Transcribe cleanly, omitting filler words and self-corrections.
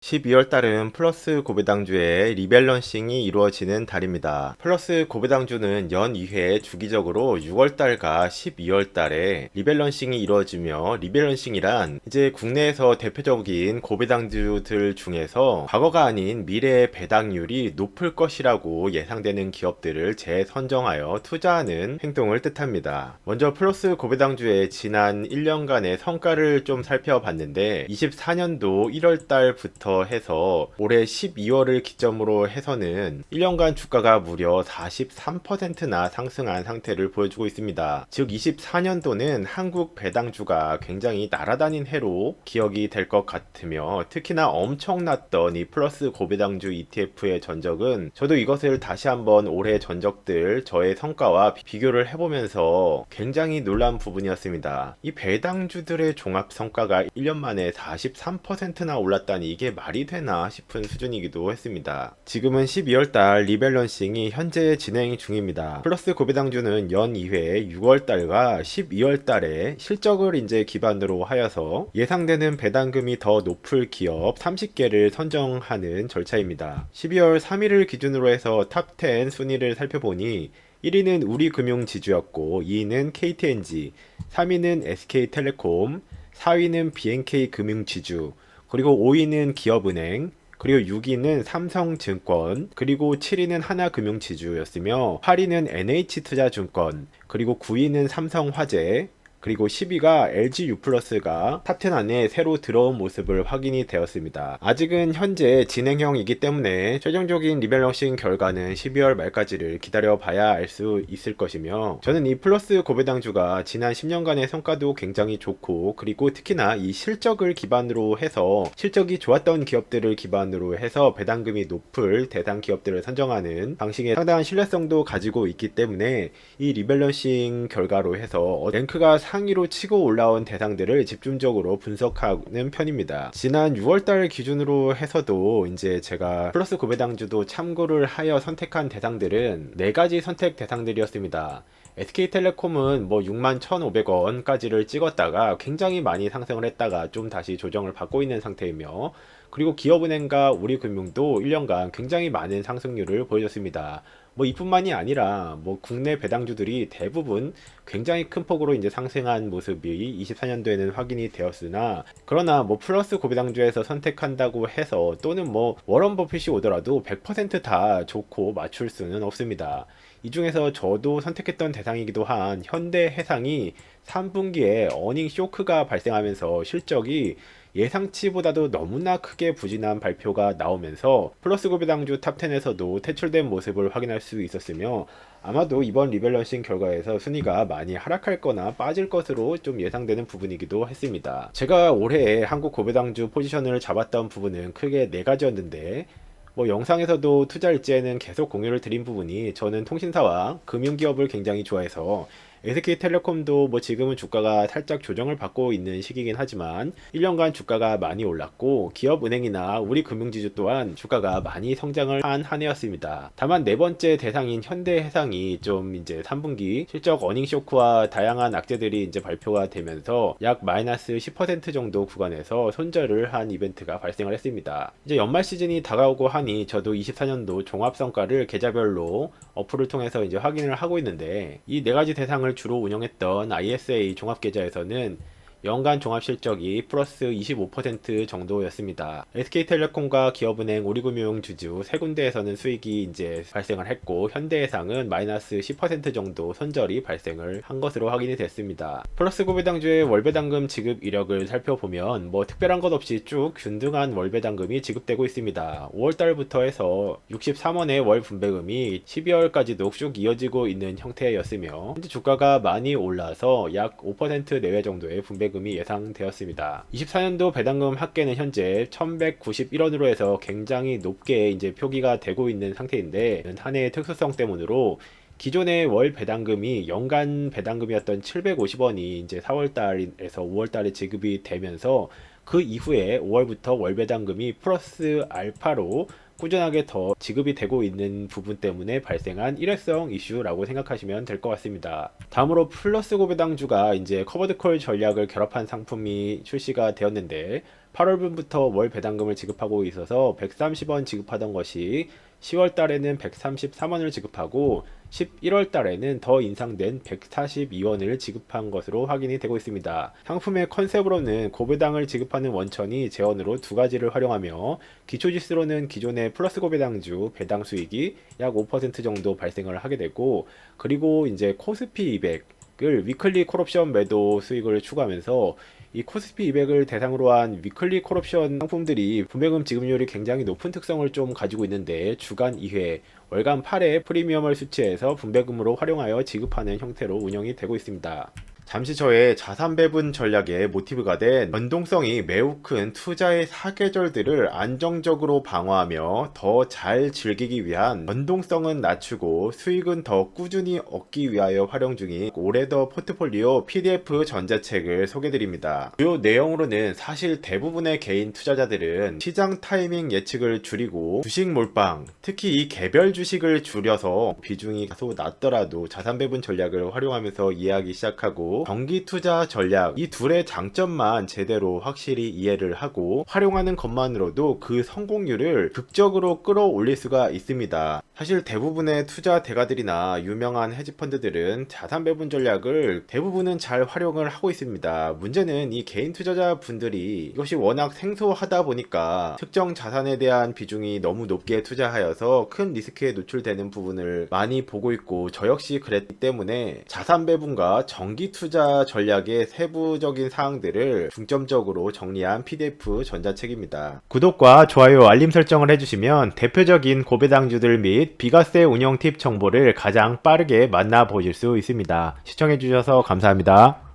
12월 달은 플러스 고배당주의 리밸런싱이 이루어지는 달입니다. 플러스 고배당주는 연 2회 주기적으로 6월 달과 12월 달에 리밸런싱이 이루어지며, 리밸런싱이란 이제 국내에서 대표적인 고배당주들 중에서 과거가 아닌 미래의 배당률이 높을 것이라고 예상되는 기업들을 재선정하여 투자하는 행동을 뜻합니다. 먼저 플러스 고배당주의 지난 1년간의 성과를 좀 살펴봤는데, 24년도 1월 달부터 해서 올해 12월을 기점으로 해서는 1년간 주가가 무려 43%나 상승한 상태를 보여주고 있습니다. 즉 24년도는 한국 배당주가 굉장히 날아다닌 해로 기억이 될 것 같으며, 특히나 엄청났던 이 플러스 고배당주 ETF의 전적은 저도 이것을 다시 한번 올해 전적들 저의 성과와 비교를 해보면서 굉장히 놀란 부분이었습니다. 이 배당주들의 종합 성과가 1년 만에 43%나 올랐다니 이게 말이 되나 싶은 수준이기도 했습니다. 지금은 12월달 리밸런싱이 현재 진행 중입니다. 플러스 고배당주는 연 2회 6월달과 12월달에 실적을 이제 기반으로 하여서 예상되는 배당금이 더 높을 기업 30개를 선정하는 절차입니다. 12월 3일을 기준으로 해서 탑 10 순위를 살펴보니 1위는 우리금융지주였고, 2위는 KTNG, 3위는 SK텔레콤, 4위는 BNK금융지주, 그리고 5위는 기업은행, 그리고 6위는 삼성증권, 그리고 7위는 하나금융지주였으며, 8위는 NH투자증권, 그리고 9위는 삼성화재, 그리고 10위가 LG유플러스가 탑10 안에 새로 들어온 모습을 확인이 되었습니다. 아직은 현재 진행형이기 때문에 최종적인 리밸런싱 결과는 12월 말까지를 기다려 봐야 알 수 있을 것이며, 저는 이 플러스 고배당주가 지난 10년간의 성과도 굉장히 좋고, 그리고 특히나 이 실적을 기반으로 해서 실적이 좋았던 기업들을 기반으로 해서 배당금이 높을 대상 기업들을 선정하는 방식에 상당한 신뢰성도 가지고 있기 때문에 이 리밸런싱 결과로 해서 랭크가 상위로 치고 올라온 대상들을 집중적으로 분석하는 편입니다. 지난 6월달 기준으로 해서도 이제 제가 플러스 고배당주도 참고를 하여 선택한 대상들은 4가지 선택 대상들이었습니다. SK텔레콤은 뭐 61,500원까지를 찍었다가 굉장히 많이 상승을 했다가 좀 다시 조정을 받고 있는 상태이며, 그리고 기업은행과 우리금융도 1년간 굉장히 많은 상승률을 보여줬습니다. 뭐 이뿐만이 아니라 뭐 국내 배당주들이 대부분 굉장히 큰 폭으로 이제 상승한 모습이 24년도에는 확인이 되었으나, 그러나 뭐 플러스 고배당주에서 선택한다고 해서 또는 뭐 워런 버핏이 오더라도 100%다 좋고 맞출 수는 없습니다. 이 중에서 저도 선택했던 대상이기도 한 현대해상이 3분기에 어닝 쇼크가 발생하면서 실적이 예상치보다도 너무나 크게 부진한 발표가 나오면서 플러스 고배당주 탑10에서도 퇴출된 모습을 확인할 수 있었으며, 아마도 이번 리밸런싱 결과에서 순위가 많이 하락할 거나 빠질 것으로 좀 예상되는 부분이기도 했습니다. 제가 올해 한국 고배당주 포지션을 잡았던 부분은 크게 4가지였는데, 뭐 영상에서도 투자 일지에는 계속 공유를 드린 부분이, 저는 통신사와 금융기업을 굉장히 좋아해서 SK텔레콤도 뭐 지금은 주가가 살짝 조정을 받고 있는 시기긴 하지만 1년간 주가가 많이 올랐고, 기업은행이나 우리금융지주 또한 주가가 많이 성장을 한 한 해였습니다. 다만 4번째 대상인 현대해상이 좀 이제 3분기 실적 어닝 쇼크와 다양한 악재들이 이제 발표가 되면서 약 마이너스 10% 정도 구간에서 손절을 한 이벤트가 발생을 했습니다. 이제 연말 시즌이 다가오고 하니 저도 24년도 종합성과를 계좌별로 어플을 통해서 이제 확인을 하고 있는데, 이 4가지 대상을 주로 운영했던 ISA 종합계좌에서는 연간 종합실적이 플러스 25% 정도였습니다. SK텔레콤과 기업은행, 우리금융주주 3군데에서는 수익이 이제 발생을 했고, 현대해상은 마이너스 10% 정도 손절이 발생을 한 것으로 확인이 됐습니다. 플러스 고배당주의 월배당금 지급 이력을 살펴보면 뭐 특별한 것 없이 쭉 균등한 월배당금이 지급되고 있습니다. 5월달부터 해서 63원의 월 분배금이 12월까지도 쭉 이어지고 있는 형태였으며, 현재 주가가 많이 올라서 약 5% 내외 정도의 분배금이 예상되었습니다. 24년도 배당금 합계는 현재 1191원으로 해서 굉장히 높게 이제 표기가 되고 있는 상태인데, 한 해의 특수성 때문으로 기존의 월 배당금이 연간 배당금이었던 750원이 이제 4월달에서 5월달에 지급이 되면서, 그 이후에 5월부터 월 배당금이 플러스 알파로 꾸준하게 더 지급이 되고 있는 부분 때문에 발생한 일회성 이슈라고 생각하시면 될 것 같습니다. 다음으로 플러스 고배당주가 이제 커버드콜 전략을 결합한 상품이 출시가 되었는데, 8월분부터 월 배당금을 지급하고 있어서 130원 지급하던 것이 10월 달에는 133원을 지급하고 11월 달에는 더 인상된 142원을 지급한 것으로 확인이 되고 있습니다. 상품의 컨셉으로는 고배당을 지급하는 원천이 재원으로 두 가지를 활용하며 기초지수로는 기존의 플러스 고배당주 배당 수익이 약 5% 정도 발생을 하게 되고, 그리고 이제 코스피 200을 위클리 콜옵션 매도 수익을 추구하면서 이 코스피 200을 대상으로 한 위클리 콜옵션 상품들이 분배금 지급률이 굉장히 높은 특성을 좀 가지고 있는데, 주간 2회, 월간 8회 프리미엄을 수취해서 분배금으로 활용하여 지급하는 형태로 운영이 되고 있습니다. 잠시 저의 자산 배분 전략의 모티브가 된 변동성이 매우 큰 투자의 사계절들을 안정적으로 방어하며 더 잘 즐기기 위한 변동성은 낮추고 수익은 더 꾸준히 얻기 위하여 활용 중인 올해더 포트폴리오 PDF 전자책을 소개드립니다. 주요 내용으로는 사실 대부분의 개인 투자자들은 시장 타이밍 예측을 줄이고 주식 몰빵, 특히 이 개별 주식을 줄여서 비중이 다소 낮더라도 자산 배분 전략을 활용하면서 이해하기 시작하고, 정기 투자 전략, 이 둘의 장점만 제대로 확실히 이해를 하고 활용하는 것만으로도 그 성공률을 극적으로 끌어올릴 수가 있습니다. 사실 대부분의 투자 대가들이나 유명한 헤지펀드들은 자산 배분 전략을 대부분은 잘 활용을 하고 있습니다. 문제는 이 개인 투자자 분들이 이것이 워낙 생소하다 보니까 특정 자산에 대한 비중이 너무 높게 투자하여서 큰 리스크에 노출되는 부분을 많이 보고 있고, 저 역시 그랬기 때문에 자산 배분과 정기 투자 전략의 세부적인 사항들을 중점적으로 정리한 PDF 전자책입니다. 구독과 좋아요, 알림 설정을 해주시면 대표적인 고배당주들 및 비과세 운영 팁 정보를 가장 빠르게 만나보실 수 있습니다. 시청해주셔서 감사합니다.